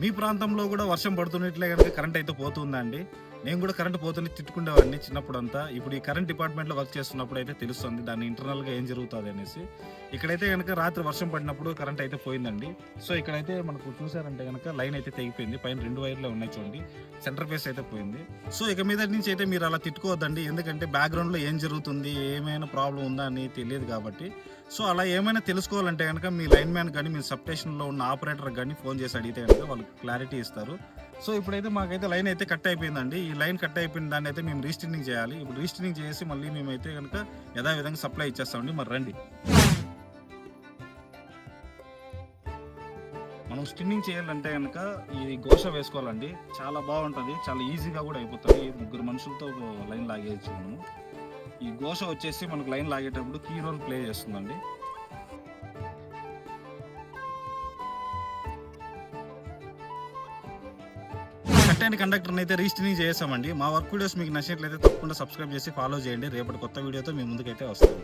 మీ ప్రాంతంలో కూడా వర్షం పడుతున్నట్లే కనుక కరెంట్ అయితే పోతుందండి. నేను కూడా కరెంట్ పోతుంది తిట్టుకునేవాడిని చిన్నప్పుడంతా. ఇప్పుడు ఈ కరెంట్ డిపార్ట్మెంట్లో వర్క్ చేస్తున్నప్పుడు అయితే తెలుస్తుంది దాని ఇంటర్నల్గా ఏం జరుగుతుంది అనేసి. ఇక్కడైతే కనుక రాత్రి వర్షం పడినప్పుడు కరెంట్ అయితే పోయిందండి. సో ఇక్కడైతే మనకు చూసారంటే కనుక లైన్ అయితే తెగిపోయింది. పైన 2 వైర్లే ఉన్నాయి చూడండి. సెంటర్ ఫేస్ అయితే పోయింది. సో ఇక మీద నుంచి అయితే మీరు అలా తిట్టుకోవద్దండి. ఎందుకంటే బ్యాక్గ్రౌండ్లో ఏం జరుగుతుంది, ఏమైనా ప్రాబ్లం ఉందా అని తెలియదు కాబట్టి. సో అలా ఏమైనా తెలుసుకోవాలంటే కనుక మీ లైన్ మ్యాన్ కానీ మీ సబ్ స్టేషన్లో ఉన్న ఆపరేటర్ కానీ ఫోన్ చేసి అడిగితే కనుక వాళ్ళు క్లారిటీ ఇస్తారు. సో ఇప్పుడైతే మాకైతే లైన్ అయితే కట్ అయిపోయిందండి. ఈ లైన్ కట్ అయిపోయిన దాన్ని అయితే మేము రీస్టింగ్ చేయాలి. ఇప్పుడు రీస్టింగ్ చేసి మళ్ళీ మేమైతే కనుక యథావిధంగా సప్లై ఇచ్చేస్తామండి. మరి రండి, మనం స్టిన్నింగ్ చేయాలంటే కనుక ఈ గోష వేసుకోవాలండి. చాలా బాగుంటుంది, చాలా ఈజీగా కూడా అయిపోతుంది. 3 మనుషులతో లైన్ లాగేయచ్చు మనము. ఈ గోష వచ్చేసి మనకు లైన్ లాగేటప్పుడు కీ రోల్ ప్లే చేస్తుందండి. కట్ కండక్టర్ని అయితే రీస్టింగ్ చేసామండి. మా వర్క్ వీడియోస్ మీకు నచ్చినట్లయితే తప్పకుండా సబ్స్క్రైబ్ చేసి ఫాలో చేయండి. రేపటి కొత్త వీడియోతో మీ ముందుకైతే వస్తాను.